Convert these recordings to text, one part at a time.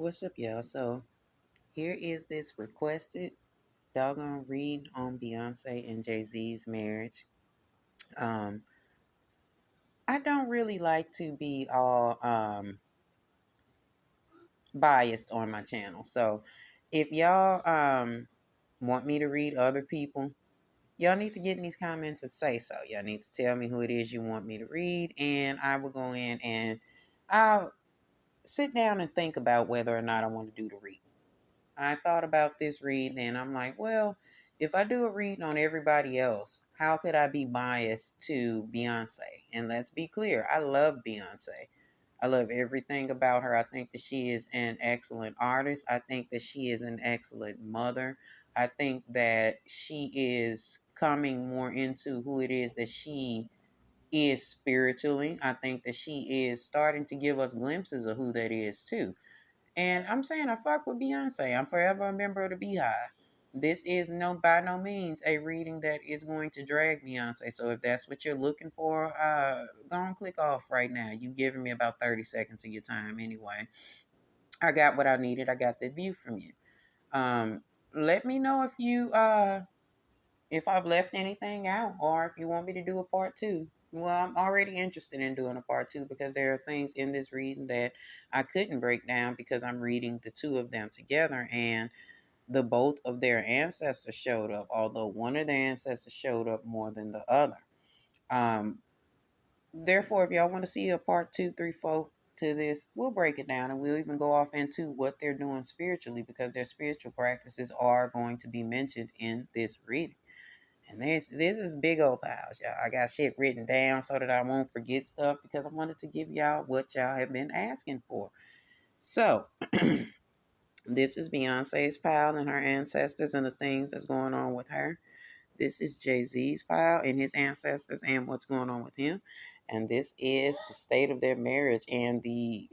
what's up, y'all? So here is this requested doggone read on Beyonce and Jay-Z's marriage. Um, I don't really like to be all biased on my channel. So if y'all want me to read other people, y'all need to get in these comments and say so. Y'all need to tell me who it is you want me to read, and I will go in and I'll sit down and think about whether or not I want to do the read. I thought about this reading and I'm like, well, if I do a reading on everybody else, how could I be biased to Beyonce? And let's be clear, I love Beyonce. I love everything about her. I think that she is an excellent artist. I think that she is an excellent mother. I think that she is coming more into who it is that she is spiritually. I think that she is starting to give us glimpses of who that is too. And I'm saying I fuck with Beyonce. I'm forever a member of the Beehive. This is no by no means a reading that is going to drag Beyonce. So if that's what you're looking for, go and click off right now. You giving me about 30 seconds of your time anyway. I got what I needed. I got the view from you. Let me know if I've left anything out or if you want me to do a part two. Well, I'm already interested in doing a part two because there are things in this reading that I couldn't break down because I'm reading the two of them together and the both of their ancestors showed up, although one of the ancestors showed up more than the other. Um, Therefore, if y'all want to see a part two, three, four to this, we'll break it down and we'll even go off into what they're doing spiritually because their spiritual practices are going to be mentioned in this reading. And this is big old piles, y'all. I got shit written down so that I won't forget stuff because I wanted to give y'all what y'all have been asking for. So, this is Beyonce's pile and her ancestors and the things that's going on with her. This is Jay-Z's pile and his ancestors and what's going on with him. And this is the state of their marriage and the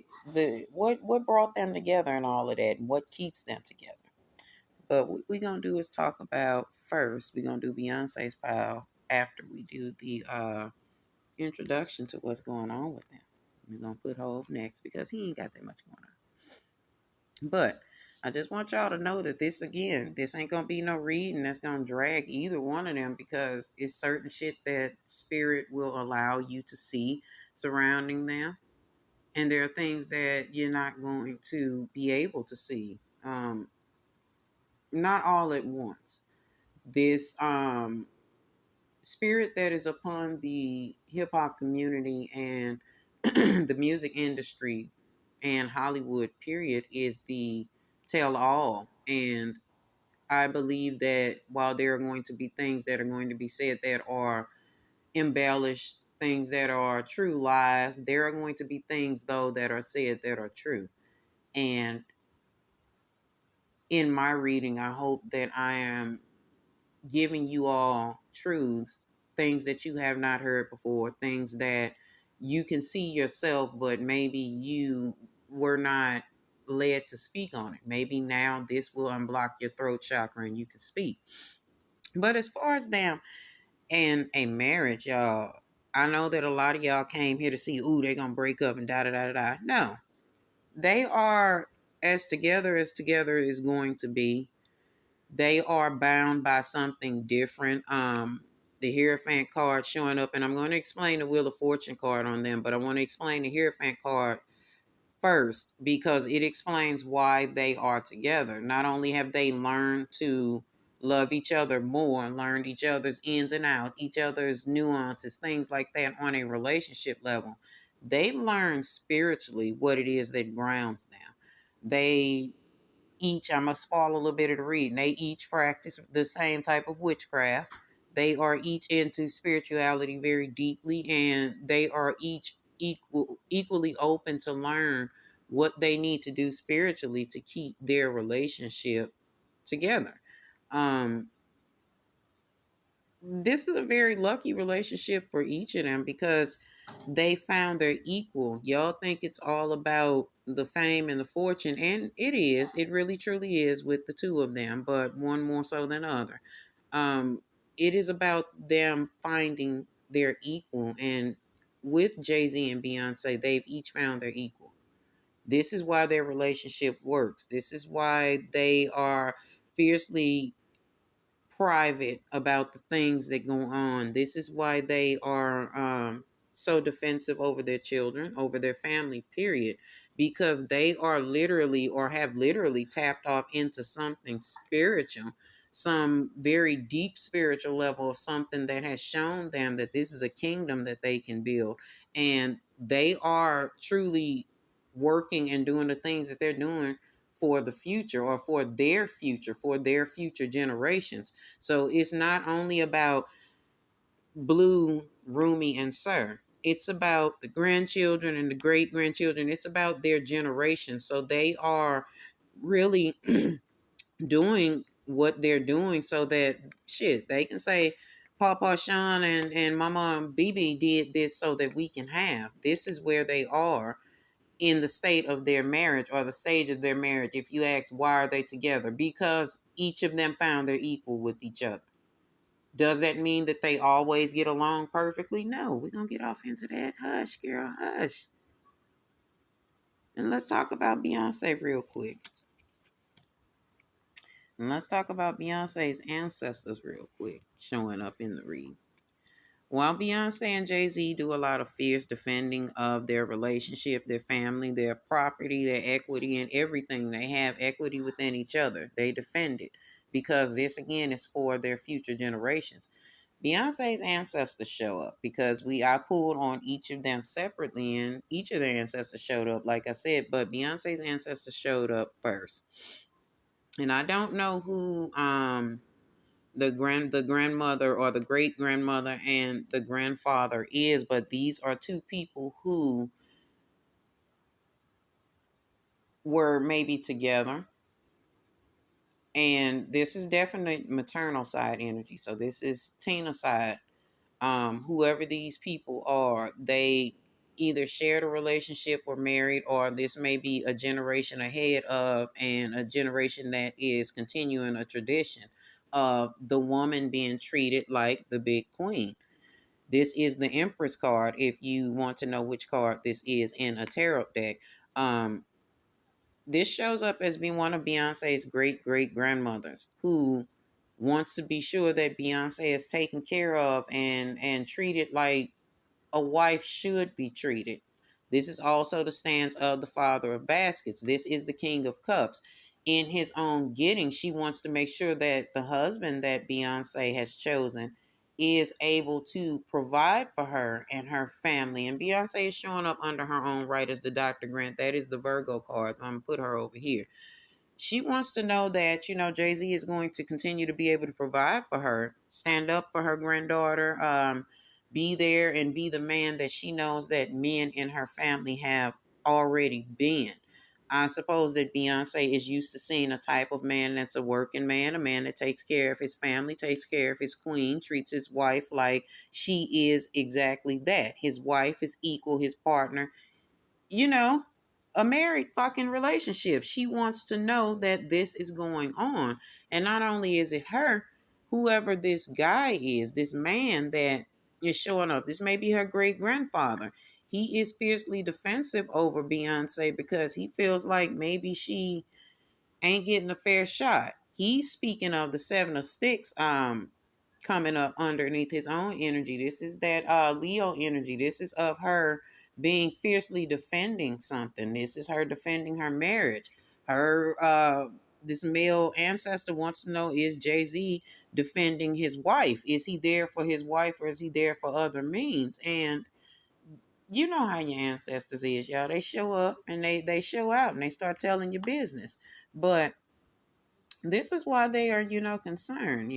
what brought them together and all of that and what keeps them together. But what we're gonna do is talk about first. We're gonna do Beyonce's pile after we do the introduction to what's going on with them. We're gonna put Hove next because he ain't got that much going on. But I just want y'all to know that this ain't gonna be no reading that's gonna drag either one of them because it's certain shit that spirit will allow you to see surrounding them. And there are things that you're not going to be able to see. Not all at once. This spirit that is upon the hip hop community and the music industry and Hollywood period is the tell all. And I believe that while there are going to be things that are going to be said that are embellished, things that are true lies, there are going to be things though that are said that are true. And in my reading, I hope that I am giving you all truths, things that you have not heard before, things that you can see yourself, but maybe you were not led to speak on it. Maybe now this will unblock your throat chakra and you can speak. But as far as them and a marriage, y'all, I know that a lot of y'all came here to see, ooh, they're going to break up and da da da da. No, they are as together is going to be. They are bound by something different. The Hierophant card showing up, and I'm going to explain the Wheel of Fortune card on them, but I want to explain the Hierophant card first because it explains why they are together. Not only have they learned to love each other more and learned each other's ins and outs, each other's nuances, things like that on a relationship level, they learned spiritually what it is that grounds them. They each, I must spoil a little bit of the reading. They each practice the same type of witchcraft. They are each into spirituality very deeply, and they are each equally open to learn what they need to do spiritually to keep their relationship together. Um, this is a very lucky relationship for each of them because they found their equal. Y'all think it's all about the fame and the fortune, and it is. It really truly is with the two of them, but one more so than the other. Um, it is about them finding their equal, and with Jay-Z and Beyonce, they've each found their equal. This is why their relationship works. This is why they are fiercely private about the things that go on. This is why they are so defensive over their children, over their family, period, because they are literally or have literally tapped off into something spiritual, some very deep spiritual level of something that has shown them that this is a kingdom that they can build. And they are truly working and doing the things that they're doing for the future or for their future generations. So it's not only about Blue, Rumi, and Sir. It's about the grandchildren and the great grandchildren. It's about their generation. So they are really doing what they're doing so that shit, they can say Papa Sean and Mama BB did this so that we can have. This is where they are in the state of their marriage or the stage of their marriage. If you ask why are they together, because each of them found they're equal with each other. Does that mean that they always get along perfectly? No. We're gonna get off into that. Hush, girl, hush. And let's talk about Beyonce real quick. And let's talk about Beyonce's ancestors real quick, showing up in the read. While Beyonce and Jay-Z do a lot of fierce defending of their relationship, their family, their property, their equity, and everything, they have equity within each other. They defend it because this, again, is for their future generations. Beyonce's ancestors show up because I pulled on each of them separately, and each of their ancestors showed up, like I said, but Beyonce's ancestors showed up first. And I don't know who the grandmother or the great grandmother and the grandfather is, but these are two people who were maybe together. And this is definitely maternal side energy. So this is Tina's side. Whoever these people are, they either shared a relationship or married, or this may be a generation ahead of and a generation that is continuing a tradition of the woman being treated like the big queen. This is the Empress card if you want to know which card this is in a tarot deck. Um, this shows up as being one of Beyonce's great great grandmothers who wants to be sure that Beyonce is taken care of and treated like a wife should be treated. This is also the stance of the Father of Baskets. This is the King of Cups. In his own getting, she wants to make sure that the husband that Beyonce has chosen is able to provide for her and her family. And Beyonce is showing up under her own right as the Dr. Grant. That is the Virgo card. I'm going to put her over here. She wants to know that, Jay-Z is going to continue to be able to provide for her, stand up for her granddaughter, be there and be the man that she knows that men in her family have already been. I suppose that Beyonce is used to seeing a type of man that's a working man, a man that takes care of his family, takes care of his queen, treats his wife like she is exactly that. His wife is equal, his partner, you know, a married fucking relationship. She wants to know that this is going on. And not only is it her, whoever this guy is, this man that is showing up, this may be her great grandfather. He is fiercely defensive over Beyonce because he feels like maybe she ain't getting a fair shot. He's speaking of the Seven of Sticks coming up underneath his own energy. This is that Leo energy. This is of her being fiercely defending something. This is her defending her marriage. Her this male ancestor wants to know, is Jay-Z defending his wife? Is he there for his wife or is he there for other means? And you know how your ancestors is, y'all. They show up and they show out and they start telling your business. But this is why they are, concerned,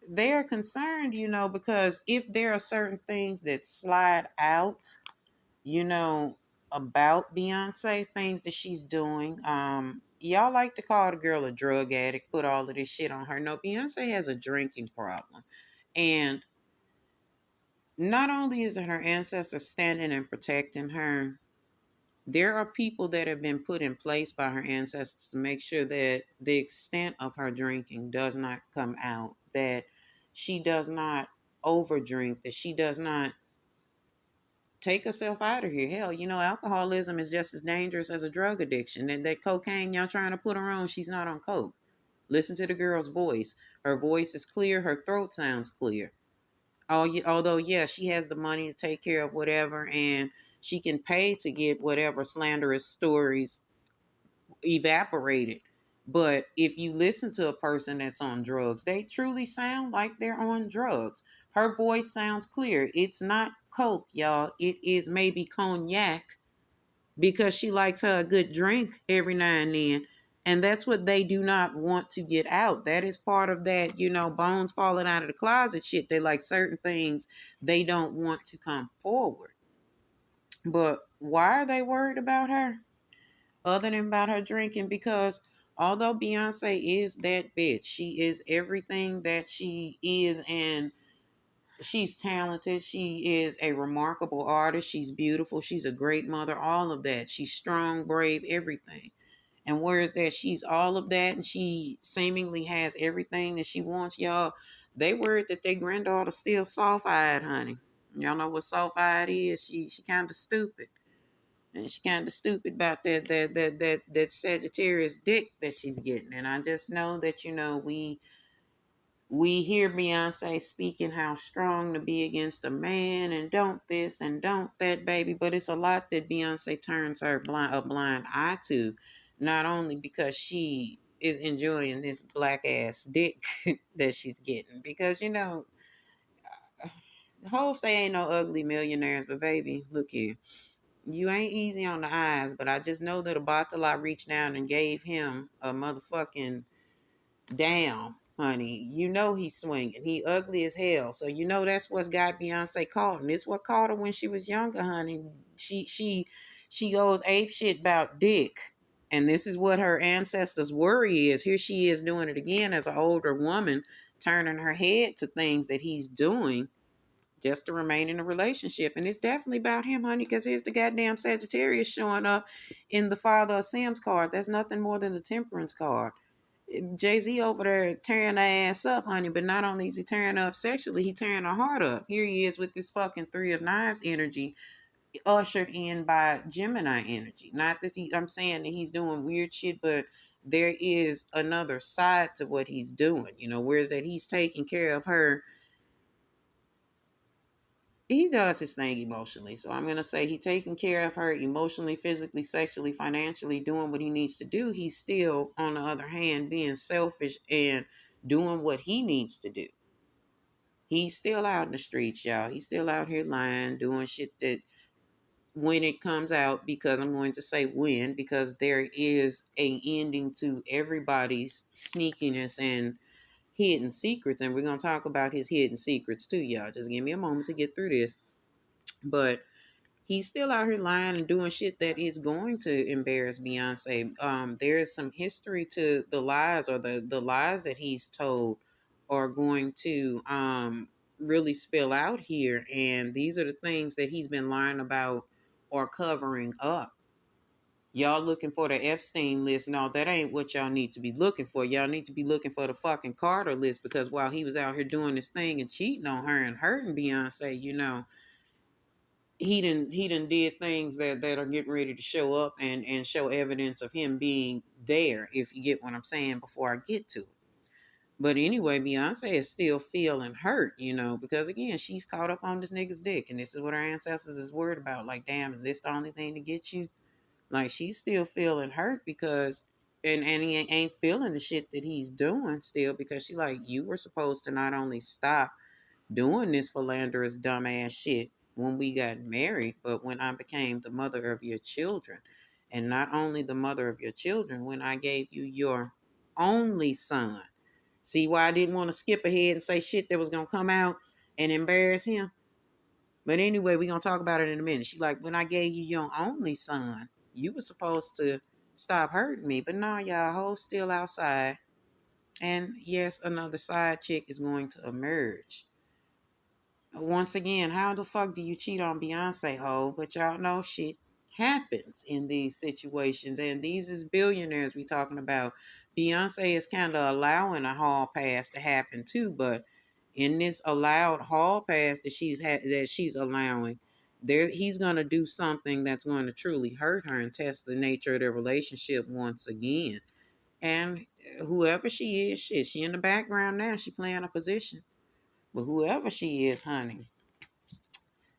They are concerned, because if there are certain things that slide out, you know, about Beyonce, things that she's doing, y'all like to call the girl a drug addict, put all of this shit on her. No, Beyonce has a drinking problem. And not only is it her ancestors standing and protecting her, there are people that have been put in place by her ancestors to make sure that the extent of her drinking does not come out, that she does not overdrink, that she does not take herself out of here. Hell, alcoholism is just as dangerous as a drug addiction. And that cocaine y'all trying to put her on, she's not on coke. Listen to the girl's voice. Her voice is clear. Her throat sounds clear. Although, yeah, she has the money to take care of whatever, and she can pay to get whatever slanderous stories evaporated. But if you listen to a person that's on drugs, they truly sound like they're on drugs. Her voice sounds clear. It's not coke, y'all. It is maybe cognac, because she likes her a good drink every now and then. And that's what they do not want to get out. That is part of that, bones falling out of the closet shit. They like certain things they don't want to come forward. But why are they worried about her? Other than about her drinking, because although Beyonce is that bitch, she is everything that she is, and she's talented. She is a remarkable artist. She's beautiful. She's a great mother. All of that. She's strong, brave, everything. And whereas that she's all of that and she seemingly has everything that she wants, y'all, they worried that their granddaughter still soft-eyed, honey. Y'all know what soft-eyed is? She kind of stupid. And she kind of stupid about that Sagittarius dick that she's getting. And I just know that, we hear Beyonce speaking how strong to be against a man and don't this and don't that, baby. But it's a lot that Beyonce turns her a blind eye to, not only because she is enjoying this black ass dick that she's getting. Because, Hov say ain't no ugly millionaires, but baby, look here. You ain't easy on the eyes, but I just know that Abatala reached down and gave him a motherfucking damn, honey. You know he's swinging. He ugly as hell. So that's what's got Beyonce caught. And this what caught her when she was younger, honey. She goes ape shit about dick. And this is what her ancestors' worry is. Here she is doing it again as an older woman, turning her head to things that he's doing just to remain in a relationship. And it's definitely about him, honey, because here's the goddamn Sagittarius showing up in the Father of Sims card. That's nothing more than the Temperance card. Jay-Z over there tearing her ass up, honey, but not only is he tearing her up sexually, he tearing her heart up. Here he is with this fucking Three of Knives energy, ushered in by Gemini energy. Not that I'm saying that he's doing weird shit, but there is another side to what he's doing, whereas that he's taking care of her. He does his thing emotionally. So I'm going to say he's taking care of her emotionally, physically, sexually, financially, doing what he needs to do. He's still, on the other hand, being selfish and doing what he needs to do. He's still out in the streets, y'all. He's still out here lying, doing shit that when it comes out, because I'm going to say when, because there is a ending to everybody's sneakiness and hidden secrets. And we're going to talk about his hidden secrets too, y'all. Just give me a moment to get through this. But he's still out here lying and doing shit that is going to embarrass Beyonce. There is some history to the lies, or the lies that he's told are going to really spill out here. And these are the things that he's been lying about or covering up. Y'all looking for the Epstein list. No, that ain't what y'all need to be looking for. Y'all need to be looking for the fucking Carter list, because while he was out here doing this thing and cheating on her and hurting Beyonce, he done did things that are getting ready to show up and show evidence of him being there, if you get what I'm saying, before I get to it. But anyway, Beyonce is still feeling hurt, because again, she's caught up on this nigga's dick, and this is what her ancestors is worried about. Like, damn, is this the only thing to get you? Like, she's still feeling hurt because, and he ain't feeling the shit that he's doing still, because she like, you were supposed to not only stop doing this philanderous dumbass shit when we got married, but when I became the mother of your children. And not only the mother of your children, when I gave you your only son. See why I didn't want to skip ahead and say shit that was going to come out and embarrass him? But anyway, we're going to talk about it in a minute. She like, when I gave you your only son, you were supposed to stop hurting me. But no, y'all, Ho's still outside. And yes, another side chick is going to emerge. Once again, how the fuck do you cheat on Beyonce, ho? But y'all know shit happens in these situations. And these is billionaires we talking about. Beyonce is kind of allowing a hall pass to happen too. But in this allowed hall pass that she's allowing, he's going to do something that's going to truly hurt her and test the nature of their relationship once again. And whoever she is, shit, she in the background now. She playing a position. But whoever she is, honey,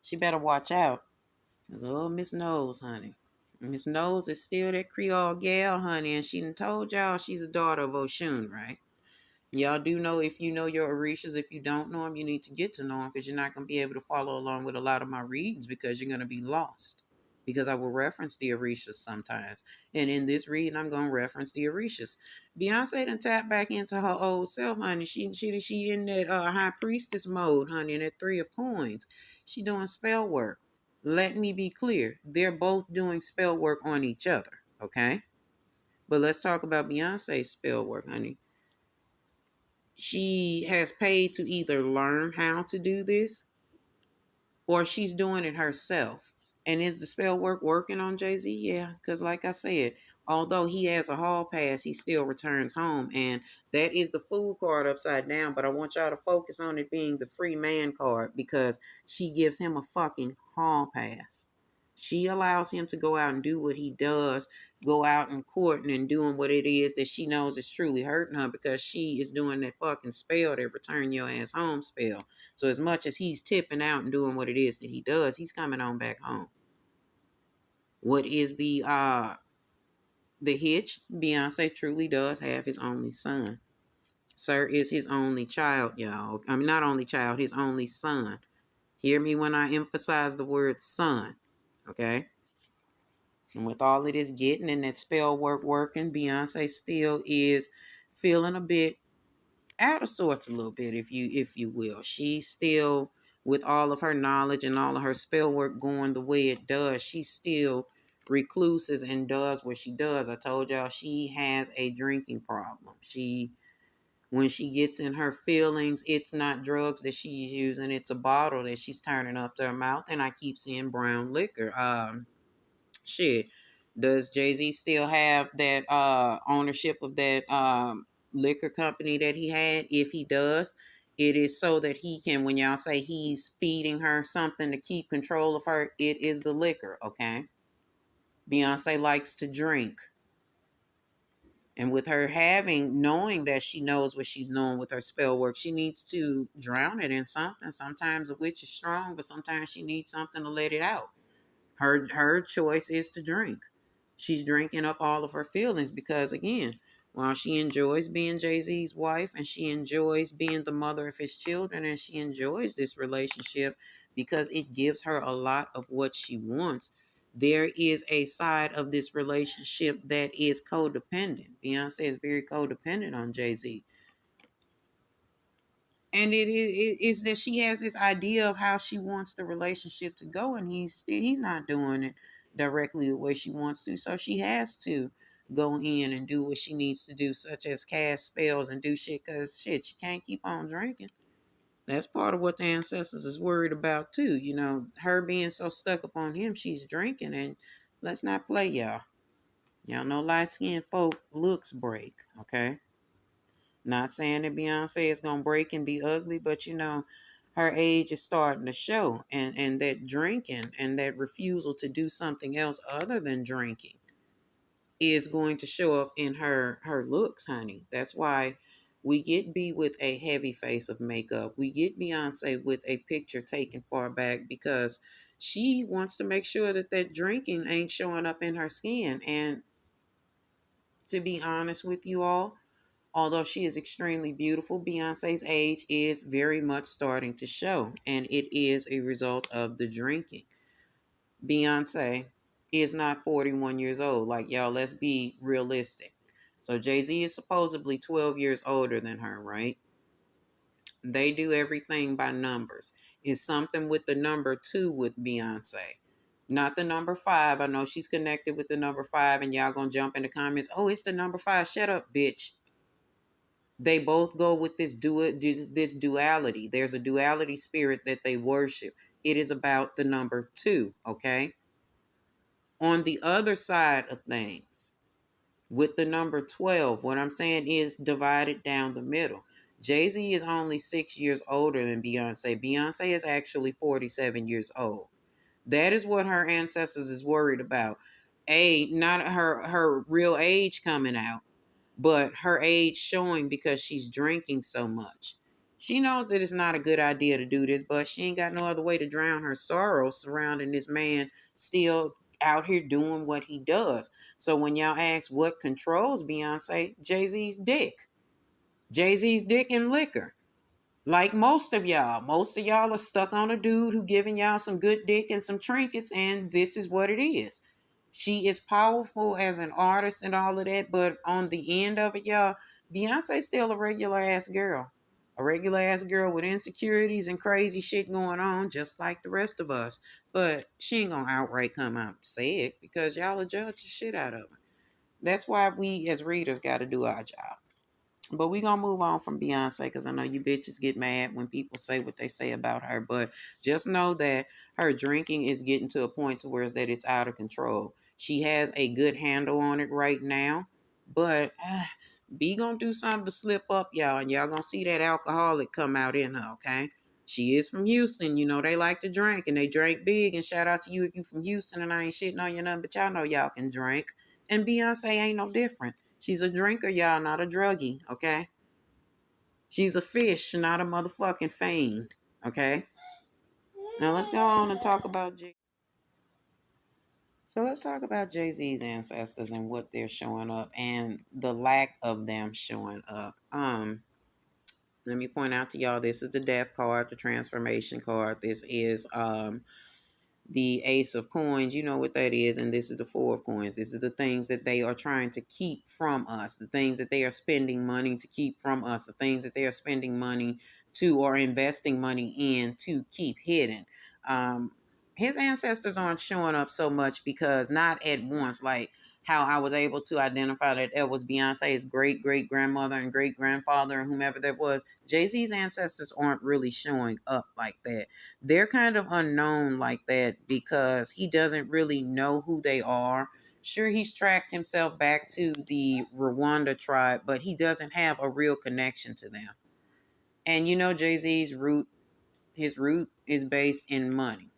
she better watch out. Cause oh, Miss Nose, honey. Miss Nose is still that Creole gal, honey, and she done told y'all she's a daughter of Oshun, right? Y'all do know, if you know your Orishas. If you don't know them, you need to get to know them, because you're not going to be able to follow along with a lot of my readings, because you're going to be lost. Because I will reference the Orishas sometimes. And in this reading, I'm going to reference the Orishas. Beyonce done tapped back into her old self, honey. She in that high priestess mode, honey, in that 3 of coins. She doing spell work. Let me be clear. They're both doing spell work on each other, okay? But let's talk about Beyonce's spell work, honey. She has paid to either learn how to do this, or she's doing it herself. And is the spell work working on Jay-Z? Yeah, because like I said, although he has a hall pass, he still returns home. And that is the fool card upside down. But I want y'all to focus on it being the free man card, because she gives him a fucking hall pass. She allows him to go out and do what he does, go out and courting and doing what it is that she knows is truly hurting her, because she is doing that fucking spell, that return your ass home spell. So as much as he's tipping out and doing what it is that he does, he's coming on back home. What is the hitch? Beyonce truly does have his only son. Sir is his only child, y'all. I mean, not only child, his only son. Hear me when I emphasize the word son, okay? And with all of this getting and that spell work working, Beyonce still is feeling a bit out of sorts a little bit, if you will. She's still, with all of her knowledge and all of her spell work going the way it does, she still recluses and does what she does. I told y'all she has a drinking problem. When she gets in her feelings, it's not drugs that she's using, it's a bottle that she's turning up to her mouth. And I keep seeing brown liquor. Shit, does Jay-Z still have that ownership of that liquor company that he had? If he does, it is so that he can, when y'all say he's feeding her something to keep control of her, it is the liquor, okay? Beyonce likes to drink. And with her knowing that she knows what she's doing with her spell work, she needs to drown it in something. Sometimes a witch is strong, but sometimes she needs something to let it out. Her choice is to drink. She's drinking up all of her feelings, because again, while she enjoys being Jay-Z's wife, and she enjoys being the mother of his children, and she enjoys this relationship because it gives her a lot of what she wants, there is a side of this relationship that is codependent. Beyonce is very codependent on Jay-Z. And is that she has this idea of how she wants the relationship to go, and he's not doing it directly the way she wants to. So she has to go in and do what she needs to do, such as cast spells and do shit, because shit, she can't keep on drinking. That's part of what the ancestors is worried about too. You know, her being so stuck upon him, she's drinking. And let's not play, y'all. Y'all know light skinned folk looks break, okay? Not saying that Beyonce is gonna break and be ugly, but you know, her age is starting to show, and that drinking and that refusal to do something else other than drinking is going to show up in her looks, honey. That's why we get B with a heavy face of makeup. We get Beyonce with a picture taken far back, because she wants to make sure that that drinking ain't showing up in her skin. And to be honest with you all, although she is extremely beautiful, Beyonce's age is very much starting to show, and it is a result of the drinking. Beyonce is not 41 years old. Like, y'all, let's be realistic. So Jay-Z is supposedly 12 years older than her, right? They do everything by numbers. It's something with the number 2 with Beyonce. Not the number 5. I know she's connected with the number 5, and y'all gonna jump in the comments. Oh, it's the number 5. Shut up, bitch. They both go with this duality. There's a duality spirit that they worship. It is about the number 2, okay? On the other side of things, with the number 12, what I'm saying is divided down the middle. Jay-Z is only 6 years older than Beyonce. Beyonce is actually 47 years old. That is what her ancestors is worried about. Not her real age coming out, but her age showing because she's drinking so much. She knows that it's not a good idea to do this, but she ain't got no other way to drown her sorrow surrounding this man still out here doing what he does. So when y'all ask what controls Beyonce, Jay-Z's dick. Jay-Z's dick and liquor. Like most of y'all are stuck on a dude who giving y'all some good dick and some trinkets, and this is what it is. She is powerful as an artist and all of that, but on the end of it, y'all, Beyonce's still a regular ass girl. A regular ass girl with insecurities and crazy shit going on, just like the rest of us. But she ain't gonna outright come out and say it because y'all will judge the shit out of her. That's why we as readers gotta do our job. But we gonna move on from Beyonce because I know you bitches get mad when people say what they say about her. But just know that her drinking is getting to a point to where it's out of control. She has a good handle on it right now, but B gonna do something to slip up, y'all, and y'all gonna see that alcoholic come out in her. Okay, she is from Houston. You know they like to drink and they drink big. And shout out to you if you from Houston and I ain't shitting on you nothing, but y'all know y'all can drink. And Beyonce ain't no different. She's a drinker, y'all, not a druggie, okay? She's a fish, not a motherfucking fiend, okay? Now let's go on and talk about Jay. So let's talk about Jay-Z's ancestors and what they're showing up and the lack of them showing up. Let me point out to y'all, this is the death card, the transformation card. This is the ace of coins, you know what that is, and this is the four of coins. This is the things that they are trying to keep from us, the things that they are spending money to keep from us, the things that they are spending money to or investing money in to keep hidden. um his ancestors aren't showing up so much because not at once, like how I was able to identify that it was Beyonce's great great grandmother and great grandfather and whomever that was. Jay-Z's ancestors aren't really showing up like that. They're kind of unknown like that because he doesn't really know who they are. Sure, he's tracked himself back to the Rwanda tribe, but he doesn't have a real connection to them. And you know, his root is based in money.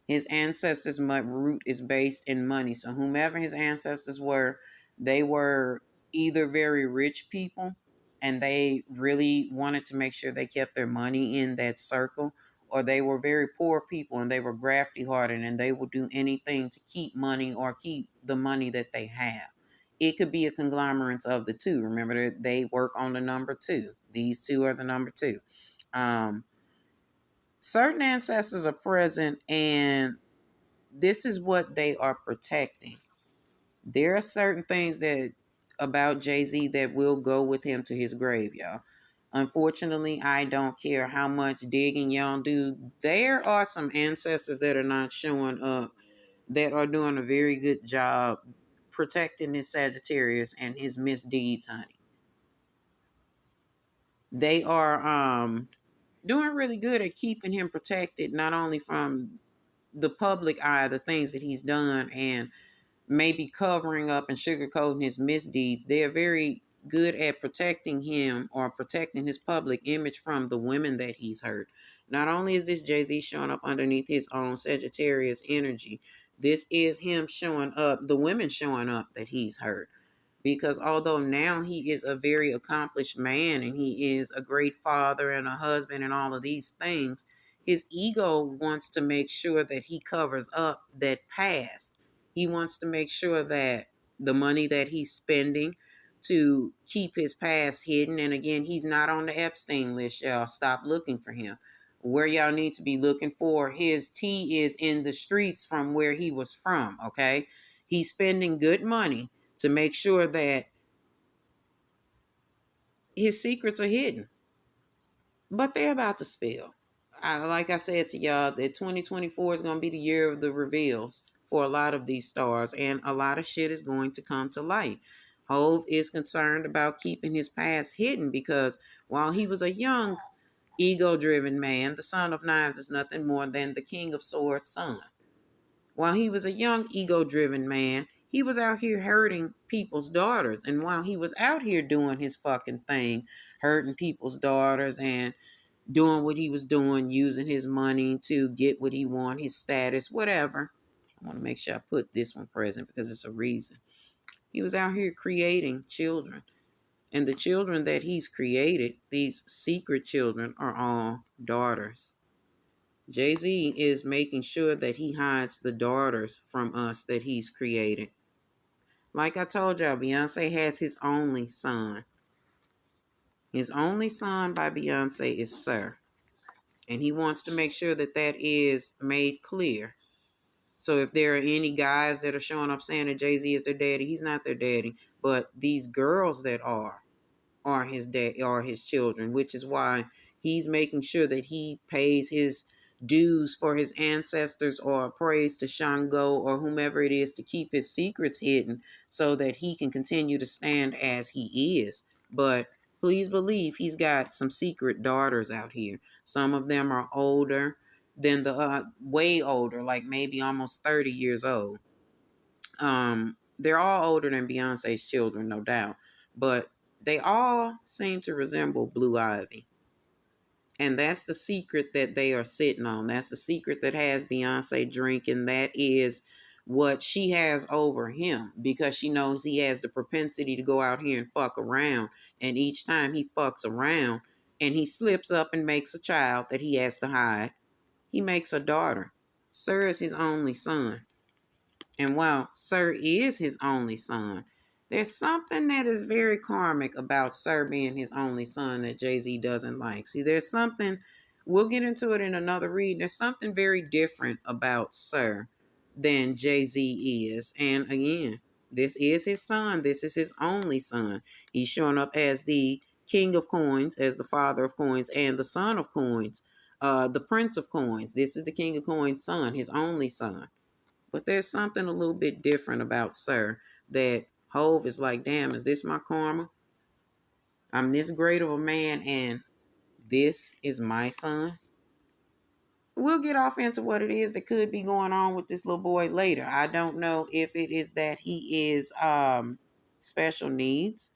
His ancestors' root is based in money. So whomever his ancestors were, they were either very rich people and they really wanted to make sure they kept their money in that circle, or they were very poor people and they were grafty hearted and they will do anything to keep money or keep the money that they have. It could be a conglomerate of the two. Remember that they work on the number two. These two are the number two. Um, Certain ancestors are present and this is what they are protecting. There are certain things that about Jay-Z that will go with him to his grave, y'all. Unfortunately, I don't care how much digging y'all do. There are some ancestors that are not showing up that are doing a very good job protecting his Sagittarius and his misdeeds, honey. They are doing really good at keeping him protected, not only from the public eye, the things that he's done, and maybe covering up and sugarcoating his misdeeds. They are very good at protecting him or protecting his public image from the women that he's hurt. Not only is this Jay-Z showing up underneath his own Sagittarius energy, this is him showing up, the women showing up that he's hurt. Because although now he is a very accomplished man and he is a great father and a husband and all of these things, his ego wants to make sure that he covers up that past. He wants to make sure that the money that he's spending to keep his past hidden, and again, he's not on the Epstein list, y'all. Stop looking for him. Where y'all need to be looking for his tea is in the streets from where he was from, okay? He's spending good money to make sure that his secrets are hidden. But they're about to spill. Like I said to y'all, that 2024 is going to be the year of the reveals for a lot of these stars, and a lot of shit is going to come to light. Hove is concerned about keeping his past hidden because while he was a young, ego driven man, the Son of Knives is nothing more than the King of Swords' son. While he was a young, ego driven man, he was out here hurting people's daughters. And while he was out here doing his fucking thing, hurting people's daughters and doing what he was doing, using his money to get what he want, his status, whatever. I want to make sure I put this one present because it's a reason. He was out here creating children. And the children that he's created, these secret children, are all daughters. Jay-Z is making sure that he hides the daughters from us that he's created. Like I told y'all, Beyonce has his only son. His only son by Beyonce is Sir. And he wants to make sure that that is made clear. So if there are any guys that are showing up saying that Jay-Z is their daddy, he's not their daddy. But these girls that are his dad, are his children, which is why he's making sure that he pays his dues for his ancestors or prays to Shango or whomever it is to keep his secrets hidden so that he can continue to stand as he is. But please believe he's got some secret daughters out here. Some of them are older than the way older, like maybe almost 30 years old. They're all older than Beyonce's children, no doubt, but they all seem to resemble Blue Ivy. And that's the secret that they are sitting on. That's the secret that has Beyonce drinking. That is what she has over him because she knows he has the propensity to go out here and fuck around. And each time he fucks around and he slips up and makes a child that he has to hide, he makes a daughter. Sir is his only son. And while Sir is his only son, there's something that is very karmic about Sir being his only son that Jay-Z doesn't like. See, there's something, we'll get into it in another read. There's something very different about Sir than Jay-Z is. And again, this is his son. This is his only son. He's showing up as the king of coins, as the father of coins, and the son of coins, the prince of coins. This is the king of coins' son, his only son. But there's something a little bit different about Sir that Hove is like, damn, is this my karma? I'm this great of a man and this is my son. We'll get off into what it is that could be going on with this little boy later. I don't know if it is that he is special needs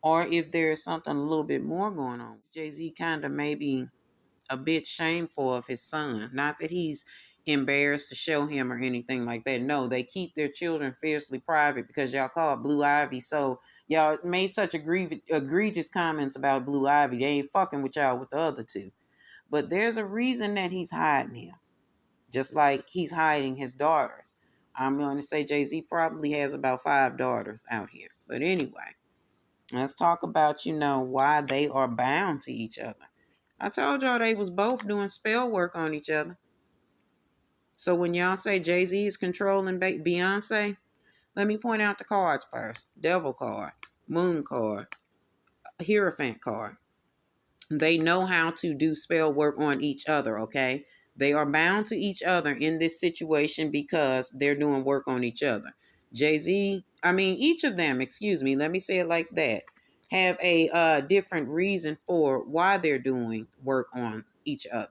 or if there is something a little bit more going on. Jay-Z kind of maybe a bit shameful of his son. Not that he's embarrassed to show him or anything like that. No, they keep their children fiercely private because y'all call it Blue Ivy. So y'all made such egregious comments about Blue Ivy. They ain't fucking with y'all with the other two. But there's a reason that he's hiding him. Just like he's hiding his daughters. I'm going to say Jay-Z probably has about 5 daughters out here. But anyway, let's talk about, why they are bound to each other. I told y'all they was both doing spell work on each other. So when y'all say Jay-Z is controlling Beyonce, let me point out the cards first. Devil card, Moon card, Hierophant card. They know how to do spell work on each other, okay? They are bound to each other in this situation because they're doing work on each other. Each of them, let me say it like that, have a different reason for why they're doing work on each other.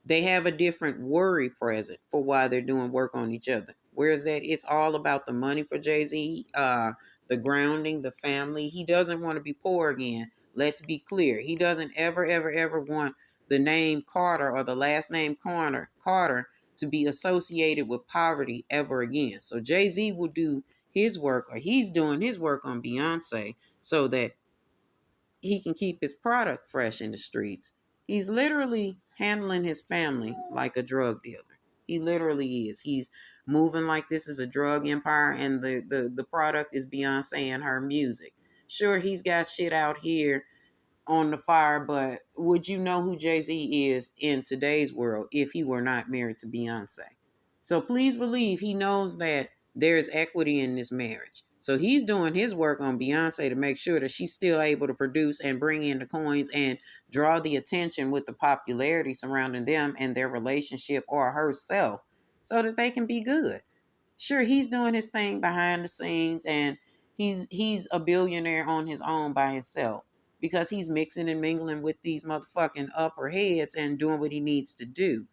They have a different worry present for why they're doing work on each other. Whereas that it's all about the money for Jay-Z, the grounding, the family. He doesn't want to be poor again. Let's be clear. He doesn't ever, ever, ever want the name Carter or the last name Carter to be associated with poverty ever again. So Jay-Z will do his work, or he's doing his work on Beyonce so that he can keep his product fresh in the streets. He's literally handling his family like a drug dealer. He literally is. He's moving like this is a drug empire and the product is Beyonce and her music. Sure, he's got shit out here on the fire, but would you know who Jay-Z is in today's world if he were not married to Beyonce? So please believe he knows that there's equity in this marriage. So he's doing his work on Beyonce to make sure that she's still able to produce and bring in the coins and draw the attention with the popularity surrounding them and their relationship or herself so that they can be good. Sure, he's doing his thing behind the scenes and he's a billionaire on his own by himself because he's mixing and mingling with these motherfucking upper heads and doing what he needs to do.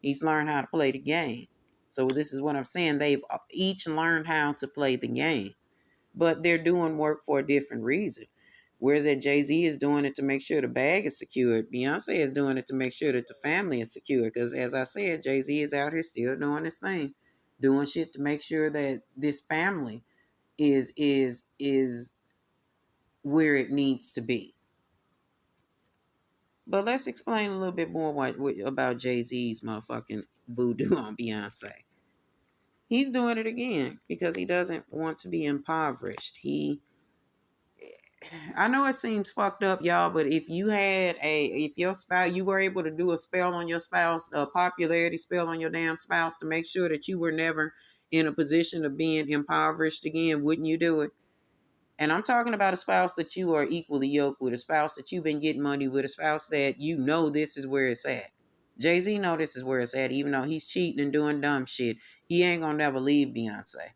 He's learned how to play the game. So this is what I'm saying. They've each learned how to play the game, but they're doing work for a different reason. Whereas that Jay-Z is doing it to make sure the bag is secured. Beyonce is doing it to make sure that the family is secure. Because as I said, Jay-Z is out here still doing his thing, doing shit to make sure that this family is where it needs to be. But let's explain a little bit more about Jay-Z's motherfucking voodoo on Beyonce. He's doing it again because he doesn't want to be impoverished. I know it seems fucked up, y'all, but if your spouse, you were able to do a spell on your spouse, a popularity spell on your damn spouse to make sure that you were never in a position of being impoverished again, wouldn't you do it? And I'm talking about a spouse that you are equally yoked with, a spouse that you've been getting money with, a spouse that you know this is where it's at. Jay-Z know this is where it's at, even though he's cheating and doing dumb shit. He ain't gonna never leave Beyonce.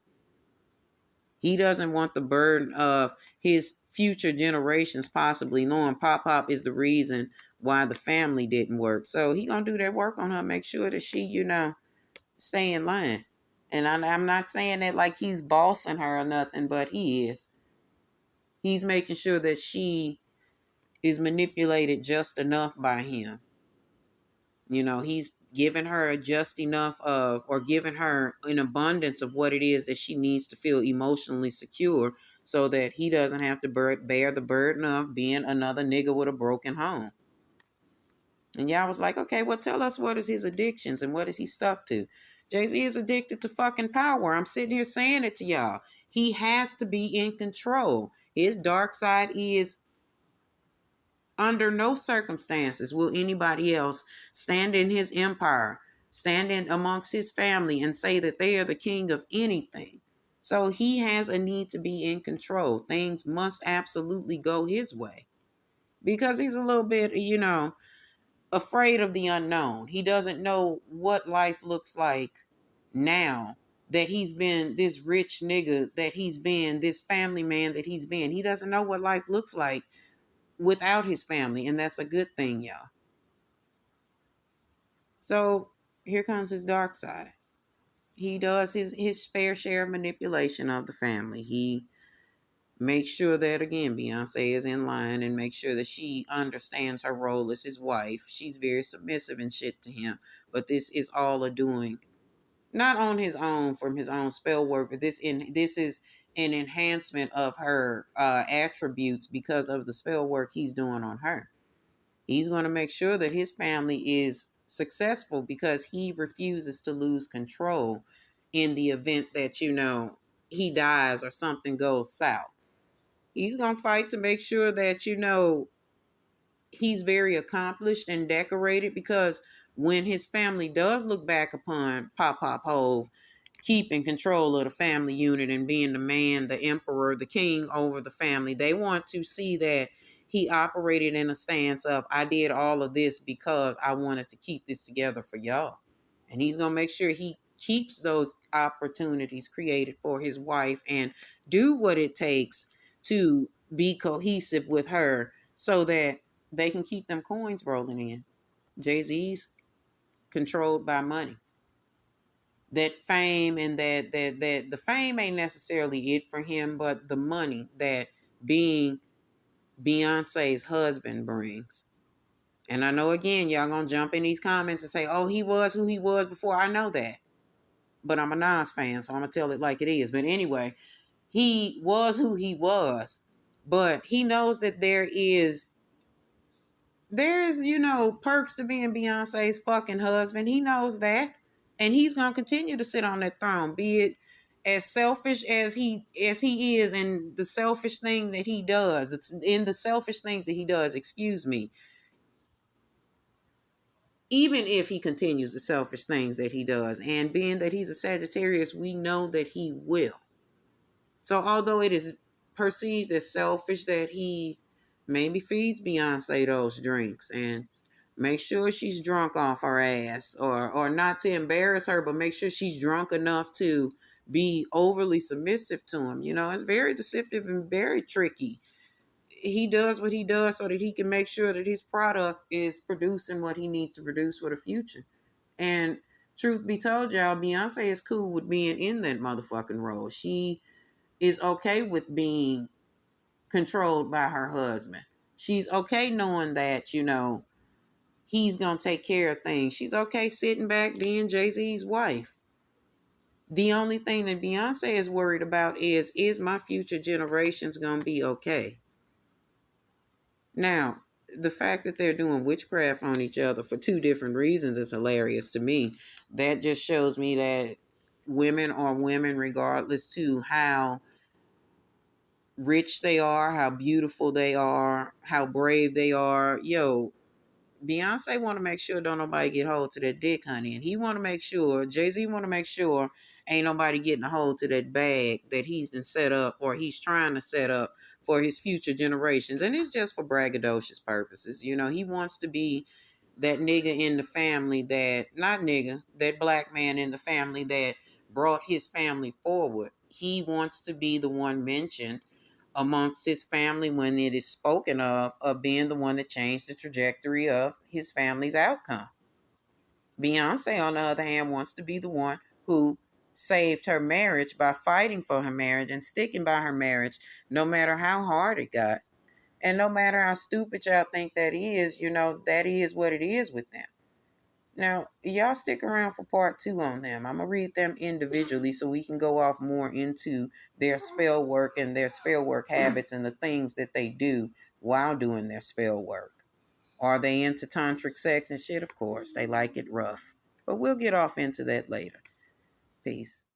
He doesn't want the burden of his future generations possibly knowing Pop is the reason why the family didn't work. So he gonna do that work on her, make sure that she, stay in line. And I'm not saying that like he's bossing her or nothing, but he is. He's making sure that she is manipulated just enough by him. He's giving her just enough of, or giving her an abundance of what it is that she needs to feel emotionally secure so that he doesn't have to bear the burden of being another nigga with a broken home. And y'all was like, okay, well, tell us what is his addictions and what is he stuck to? Jay-Z is addicted to fucking power. I'm sitting here saying it to y'all. He has to be in control. His dark side is under no circumstances will anybody else stand in his empire, stand in amongst his family and say that they are the king of anything. So he has a need to be in control. Things must absolutely go his way because he's a little bit, afraid of the unknown. He doesn't know what life looks like now that he's been this rich nigga, that he's been this family man, that he's been. He doesn't know what life looks like without his family, and that's a good thing, y'all. So here comes his dark side. He does his fair share of manipulation of the family. He makes sure that, again, Beyonce is in line and makes sure that she understands her role as his wife. She's very submissive and shit to him, but this is all a doing, not on his own from his own spell work, but this is an enhancement of her attributes because of the spell work he's doing on her. He's going to make sure that his family is successful because he refuses to lose control in the event that, he dies or something goes south. He's going to fight to make sure that, he's very accomplished and decorated because when his family does look back upon Pop Hove keeping control of the family unit and being the man, the emperor, the king over the family, they want to see that he operated in a stance of, I did all of this because I wanted to keep this together for y'all. And he's going to make sure he keeps those opportunities created for his wife and do what it takes to be cohesive with her so that they can keep them coins rolling in. Jay-Z's controlled by money. That fame and that the fame ain't necessarily it for him, but the money that being Beyonce's husband brings. And I know, again, y'all gonna jump in these comments and say, oh, he was who he was before. I know that. But I'm a Nas fan, so I'm gonna tell it like it is. But anyway, he was who he was. But he knows that there is, perks to being Beyonce's fucking husband. He knows that. And he's gonna continue to sit on that throne, be it as selfish as he is, and the selfish thing that he does. It's in the selfish things that he does, excuse me. Even if he continues the selfish things that he does, and being that he's a Sagittarius, we know that he will. So although it is perceived as selfish that he maybe feeds Beyonce those drinks and make sure she's drunk off her ass, or not to embarrass her, but make sure she's drunk enough to be overly submissive to him. It's very deceptive and very tricky. He does what he does so that he can make sure that his product is producing what he needs to produce for the future. And truth be told, y'all, Beyonce is cool with being in that motherfucking role. She is okay with being controlled by her husband. She's okay knowing that, he's going to take care of things. She's okay sitting back being Jay-Z's wife. The only thing that Beyonce is worried about is my future generations going to be okay? Now, the fact that they're doing witchcraft on each other for two different reasons is hilarious to me. That just shows me that women are women regardless to how rich they are, how beautiful they are, how brave they are. Yo, Beyonce want to make sure don't nobody get hold to that dick, honey. And he want to make sure, Jay-Z want to make sure ain't nobody getting a hold to that bag that he's been set up or he's trying to set up for his future generations. And it's just for braggadocious purposes. He wants to be that nigga in the family not nigga, that black man in the family that brought his family forward. He wants to be the one mentioned amongst his family when it is spoken of being the one that changed the trajectory of his family's outcome. Beyonce, on the other hand, wants to be the one who saved her marriage by fighting for her marriage and sticking by her marriage no matter how hard it got. And no matter how stupid y'all think that is, that is what it is with them. Now, y'all stick around for part 2 on them. I'm going to read them individually so we can go off more into their spell work and their spell work habits and the things that they do while doing their spell work. Are they into tantric sex and shit? Of course. They like it rough. But we'll get off into that later. Peace.